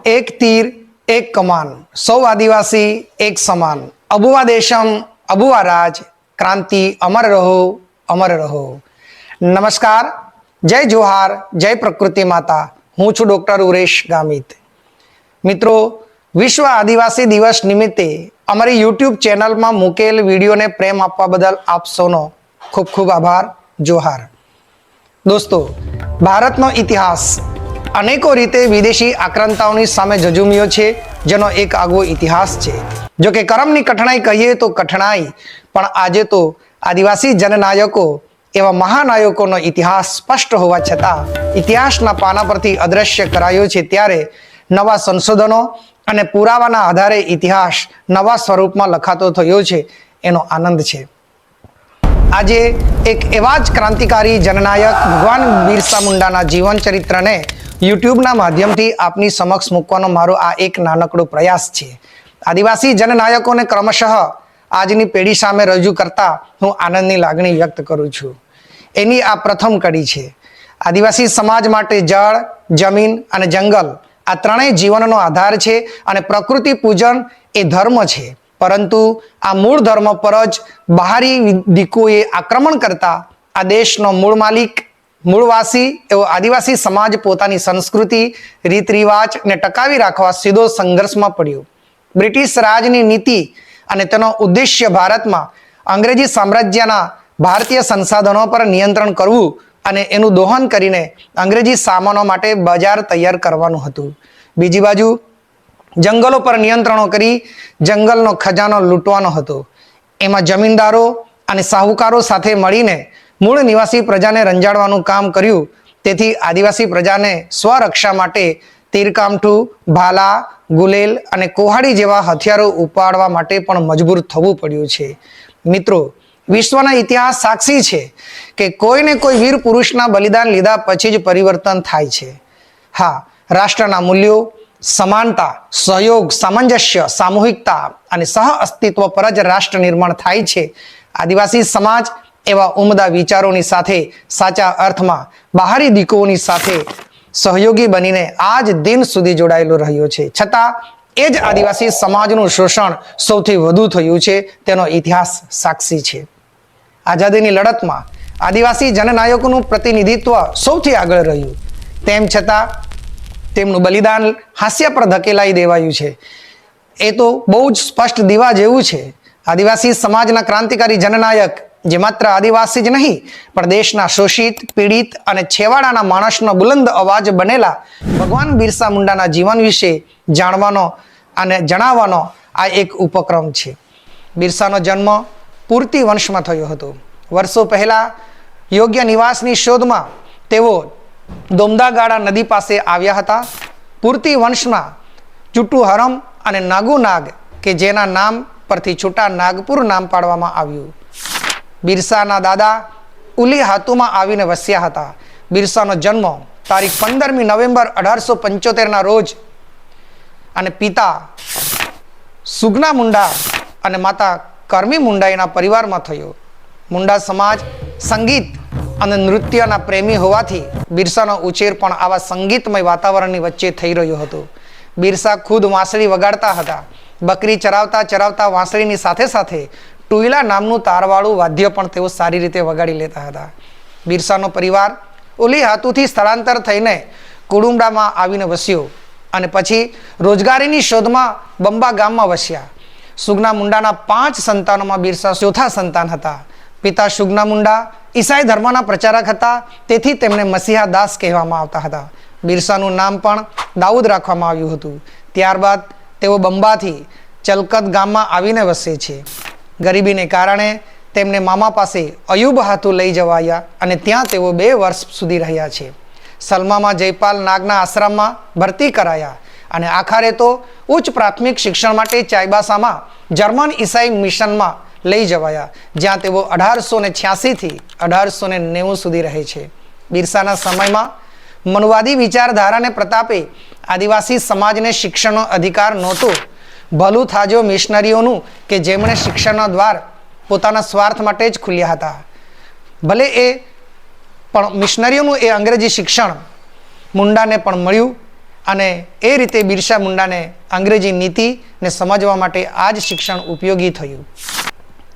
एक तीर एक कमान, सौ आदिवासी एक समान, अबुआ देशम अबुआ राज, क्रांति अमर रहो अमर रहो। नमस्कार, जय जोहार, जय प्रकृति माता। हूँ छू डॉक्टर उरेश गामित। मित्रों, विश्व आदिवासी दिवस निमित्ते अमरी यूट्यूब चैनल में मूकेल वीडियो ने प्रेम आपवा बदल आप सौनो खूब खूब आभार। जोहार। दोस्तों, भारतनो इतिहास अनेको रीते विदेशी आक्रांताओनी सामे झझूम्यो छे, जेनो एक आगवो इतिहास छे। जो कि कर्मनी कठिनाई कहीए तो कठिनाई, पण आजे तो आदिवासी जननायको एवा महानायकोनो इतिहास स्पष्ट होवा छतां इतिहासना पाना परथी अदृश्य करायो छे। त्यारे नवा संशोधनो अने पुरावाना आधारे इतिहास नवा स्वरूपमां लखातो थयो छे, एनो आनंद छे। आजे एक एवा ज क्रांतिकारी जननायक भगवान बिरसा मुंडाना जीवन चरित्र ने यूट्यूबना माध्यमथी आपनी समक्ष मूकवानो मारो आ एक नानकड़ो प्रयास छे। आदिवासी जननायकोने क्रमशः आजनी पेढ़ी सामे रजू करता हूँ आनंदनी लागणी व्यक्त करूँ छूं। एनी आ प्रथम कड़ी छे। आदिवासी समाज माटे जळ, जमीन अने जंगल आ त्रणेय जीवननो आधार छे अने प्रकृति पूजन ए धर्म छे। परंतु आ मूळ धर्म पर ज बहारी दिकोए आक्रमण करता आ देशनो मूळ मालिक, मूळवासी एवो आदिवासी समाज पोतानी संस्कृति, रीत रिवाज ने टकावी राखवा सीधो संघर्षमां पड्यो। ब्रिटिश राजनी नीति अने तेनो उद्देश्य भारतमां अंग्रेजी साम्राज्यना भारतीय संसाधनों पर नियंत्रण करवुं अने एनुं दोहन करीने अंग्रेजी सामानो माटे बजार तैयार करवानुं हतुं। बीजी बाजु जंगलों पर नियंत्रणों करी जंगलनो खजानो लूंटवानो हतो। एमां जमीनदारो अने साहुकारो साथे मळीने मूळ निवासी प्रजाने रंजाडवानुं काम कर्युं। तेथी आदिवासी प्रजाने स्वरक्षा माटे तीरकामठू, भाला, गुलेल अने कोहाड़ी जेवा हथियारो उपाडवा माटे पण मजबूर थवुं पड्युं छे। मित्रों, विश्वना इतिहास साक्षी छे के कोई ने कोई वीर पुरुषना बलिदान लीधा पछी ज परिवर्तन थाय छे। हाँ, राष्ट्રના मूल्यों, समानता, सहयोग, सामंजस्य, सामूहिकता अने सह अस्तित्व पर ज राष्ट्र निर्माण थाय छे। आदिवासी समाज एवा उमदा विचारोनी साथे साचा अर्थमां बहारी दिकोनी साथे सहयोगी बनीने आज दिन सुधी जोडायेलो रह्यो छे। छतां ए ज आदिवासी समाजनुं शोषण सौथी वधु थयुं छे, तेनो इतिहास साक्षी छे। आजादीनी लड़तमां आदिवासी जननायकोनुं प्रतिनिधित्व सौथी आगळ रह्युं, तेम छतां તેમનું બલિદાન હાસ્ય પર ધકેલાઈ દેવાયું છે। એ તો બહુ જ સ્પષ્ટ દીવા જેવું છે। આદિવાસી સમાજના ક્રાંતિકારી જનનાયક જે માત્ર આદિવાસી જ નહીં પણ દેશના શોષિત, પીડિત અને છેવાડાના માણસનો બુલંદ અવાજ બનેલા ભગવાન બિરસા મુંડાના જીવન વિશે જાણવાનો અને જણાવવાનો આ એક ઉપક્રમ છે। બિરસાનો જન્મ પૂર્તિ વંશમાં થયો હતો। વર્ષો પહેલા યોગ્ય નિવાસની શોધમાં તેઓ દોમદાગાળા નદી પાસે આવ્યા હતા। પૂર્તિ વંશના ચુટુ હરમ અને નાગુ નાગ કે જેના નામ પરથી છોટા નાગપુર નામ પાડવામાં આવ્યું। બિરસાના દાદા ઉલી હાતુમાં આવીને વસ્યા હતા। બિરસાનો જન્મ તારીખ 15મી નવેમ્બર 1875ના રોજ અને પિતા સુગના મુંડા અને માતા કરમી મુંડાઈના પરિવારમાં થયો। મુંડા સમાજ સંગીત અને નૃત્યના પ્રેમી હોવાથી બિરસાનો ઉછેર પણ આવા સંગીતમય વાતાવરણની વચ્ચે થઈ રહ્યો હતો। બિરસા ખુદ વાંસળી વગાડતા હતા। બકરી ચરાવતા ચરાવતા વાંસળીની સાથે સાથે ટુઈલા નામનું તારવાળું વાદ્ય પણ તેઓ સારી રીતે વગાડી લેતા હતા। બિરસાનો પરિવાર ઓલી હાતુથી સ્થળાંતર થઈને કુડુમડામાં આવીને વસ્યો અને પછી રોજગારીની શોધમાં બંબા ગામમાં વસ્યા। સુગના મુંડાના 5 સંતાનોમાં બિરસા ચોથા સંતાન હતા। પિતા સુગના મુંડા ઈસાઈ ધર્મના પ્રચારક હતા, તેથી તેમને મસીહા દાસ કહેવામાં આવતા હતા। બિરસાનું નામ પણ દાઉદ રાખવામાં આવ્યું હતું। ત્યારબાદ તેઓ બંબાથી ચલકત ગામમાં આવીને વસે છે। ગરીબીને કારણે તેમને મામા પાસે અયુબ હાથુ લઈ જવાયા અને ત્યાં તેઓ 2 વર્ષ સુધી રહ્યા છે। સલમામાં જયપાલ નાગના આશ્રમમાં ભરતી કરાયા અને આખરે તો ઉચ્ચ પ્રાથમિક શિક્ષણ માટે ચાઈબાસામાં જર્મન ઈસાઈ મિશનમાં લઈ જવાયા, જ્યાં તેઓ 1886 થી 1890 સુધી રહે છે। બિરસાના સમયમાં મનુવાદી વિચારધારાને પ્રતાપે આદિવાસી સમાજને શિક્ષણનો અધિકાર નહોતો। ભલું થાજો મિશનરીઓનું કે જેમણે શિક્ષણના દ્વાર પોતાના સ્વાર્થ માટે જ ખુલ્યા હતા। ભલે એ પણ મિશનરીઓનું એ અંગ્રેજી શિક્ષણ મુંડાને પણ મળ્યું અને એ રીતે બિરસા મુંડાને અંગ્રેજી નીતિને સમજવા માટે આ જ શિક્ષણ ઉપયોગી થયું.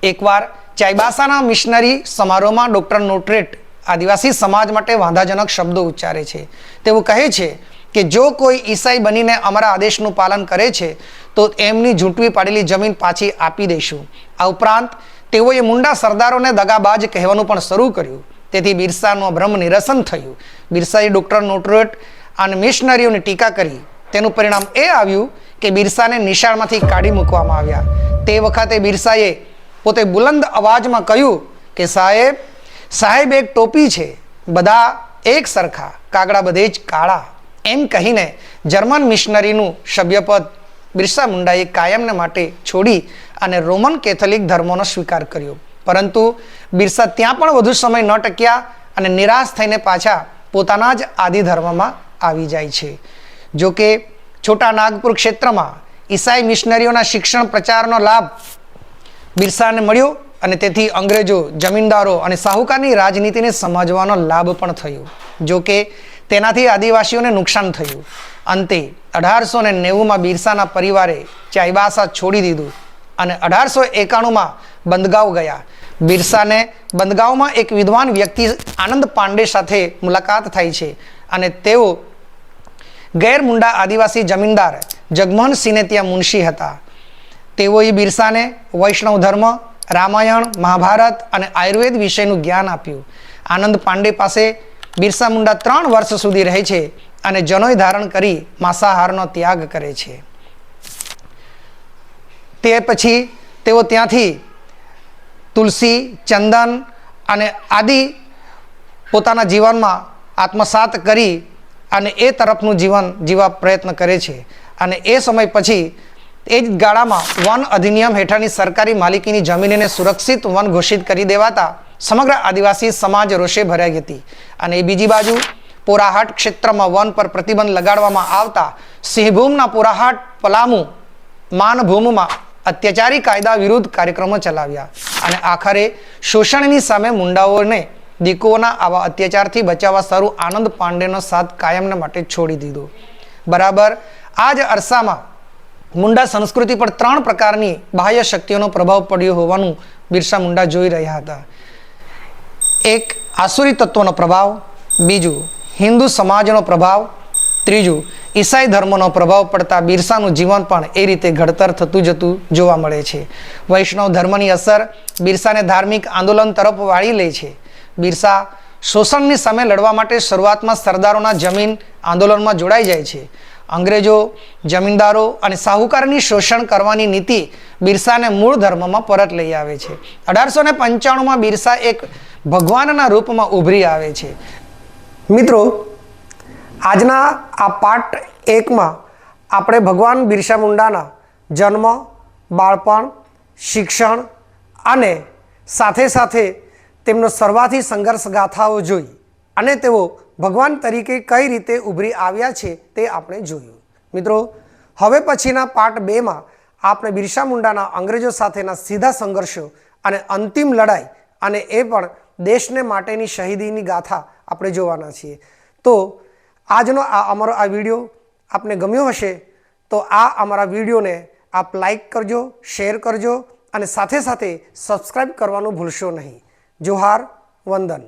એકવાર ચાઈબાસાના મિશનરી સમારોહમાં ડૉક્ટર નોટરેટ આદિવાસી સમાજ માટે વાંધાજનક શબ્દો ઉચ્ચારે છે. તેઓ કહે છે કે જો કોઈ ઈસાઈ બનીને અમારા આદેશનું પાલન કરે છે તો એમની ઝૂંટવી પાડેલી જમીન પાછી આપી દઈશું. આ ઉપરાંત તેઓએ મુંડા સરદારોને દગાબાજ કહેવાનું પણ શરૂ કર્યું. તેથી બિરસાનું ભ્રમ નિરસન થયું. બિરસાએ ડૉક્ટર નોટરેટ અને મિશનરીઓની ટીકા કરી. તેનું પરિણામ એ આવ્યું કે બિરસાને નિશાળમાંથી કાઢી મૂકવામાં આવ્યા. તે વખતે બિરસાએ પોતે બુલંદ અવાજમાં કહ્યું કે સાહેબ એક ટોપી છે, બધા એક સરખા, કાગડા બધે જ કાળા. એમ કહીને જર્મન મિશનરીનું સભ્યપદ બિરસા મુંડાએ કાયમને માટે છોડી અને રોમન કેથોલિક ધર્મનો સ્વીકાર કર્યો. પરંતુ બિરસા ત્યાં પણ વધુ સમય ન ટક્યા અને નિરાશ થઈને પાછા પોતાના જ આદિ ધર્મમાં આવી જાય છે. જો કે છોટા નાગપુર ક્ષેત્રમાં ઈસાઈ મિશનરીઓના શિક્ષણ પ્રચારનો લાભ બિરસાને મળ્યો અને તેથી અંગ્રેજો, જમીનદારો અને સાહુકારની રાજનીતિને સમજવાનો લાભ પણ થયો. જો કે તેનાથી આદિવાસીઓને નુકસાન થયું. અંતે 1890માં બિરસાના પરિવારે ચાઈબાસા છોડી દીધું અને 1891માં બંદગાંવ ગયા. બિરસાને બંદગાંવમાં એક વિદ્વાન વ્યક્તિ આનંદ પાંડે સાથે મુલાકાત થાય છે અને તેઓ ગેરમુંડા આદિવાસી જમીનદાર જગમોહનસિંહને ત્યાં મુનશી હતા. તેઓએ બિરસાને વૈષ્ણવ ધર્મ, રામાયણ, મહાભારત અને આયુર્વેદ વિષયનું જ્ઞાન આપ્યું. આનંદ પાંડે પાસે બિરસા મુંડા 3 વર્ષ સુધી રહે છે અને જનોય ધારણ કરી માંસાહારનો ત્યાગ કરે છે. તે પછી તેઓ ત્યાંથી તુલસી, ચંદન અને આદિ પોતાના જીવનમાં આત્મસાત કરી અને એ તરફનું જીવન જીવવા પ્રયત્ન કરે છે. અને એ સમય પછી એ જ ગાળામાં વન અધિનિયમ હેઠળની સરકારી માલિકીની જમીનને સુરક્ષિત વન ઘોષિત કરી દેવાતા સમગ્ર આદિવાસી સમાજ રોષે ભરાઈ હતી. અને બીજી બાજુ પોરાહાટ ક્ષેત્રમાં વન પર પ્રતિબંધ લગાડવામાં આવતા સિંહભૂમના પોરાહાટ, પલામુ, માનભૂમમાં અત્યાચારી કાયદા વિરુદ્ધ કાર્યક્રમો ચલાવ્યા અને આખરે શોષણની સામે મુંડાઓને દીકોના આવા અત્યાચારથી બચાવવા સારું આનંદ પાંડેનો સાથ કાયમને માટે છોડી દીધો. બરાબર આ જ અરસામાં મુંડા સંસ્કૃતિ પર 3 પ્રકારની બાહ્ય શક્તિઓનો પ્રભાવ પડ્યો હોવાનું બિરસા મુંડા જોઈ રહ્યા હતા. એક આસુરી તત્વોનો પ્રભાવ, બીજું હિન્દુ સમાજનો પ્રભાવ, ત્રીજું ઈસાઈ ધર્મનો પ્રભાવ પડતા બિરસાનું જીવન પણ એ રીતે ઘડતર થતું જતું જોવા મળે છે. વૈષ્ણવ ધર્મની અસર બિરસાને ધાર્મિક આંદોલન તરફ વાળી લે છે. બિરસા શોષણની સામે લડવા માટે શરૂઆતમાં સરદારોના જમીન આંદોલનમાં જોડાઈ જાય છે. અંગ્રેજો, જમીનદારો અને સાહુકારની શોષણ કરવાની નીતિ બિરસાને મૂળ ધર્મમાં પરત લઈ આવે છે. 1895માં બિરસા એક ભગવાનના રૂપમાં ઉભરી આવે છે. મિત્રો, આજના આ પાર્ટ 1માં આપણે ભગવાન બિરસા મુંડાના જન્મ, બાળપણ, શિક્ષણ અને સાથે સાથે તેમનો સર્વાથી સંઘર્ષ ગાથાઓ જોઈ અને તેઓ ભગવાન તરીકે કઈ રીતે ઉભરી આવ્યા છે તે આપણે જોયું. મિત્રો, હવે પછીના પાર્ટ 2માં આપણે બિરસા મુંડાના અંગ્રેજો સાથેના સીધા સંઘર્ષો અને અંતિમ લડાઈ અને એ પણ દેશને માટેની શહીદીની ગાથા આપણે જોવાના છીએ. તો આજનો અમારો આ વિડીયો આપને ગમ્યો હશે તો આ અમારા વિડીયોને આપ લાઈક કરજો, શેર કરજો અને સાથે સાથે સબસ્ક્રાઈબ કરવાનું ભૂલશો નહીં. જોહાર, વંદન.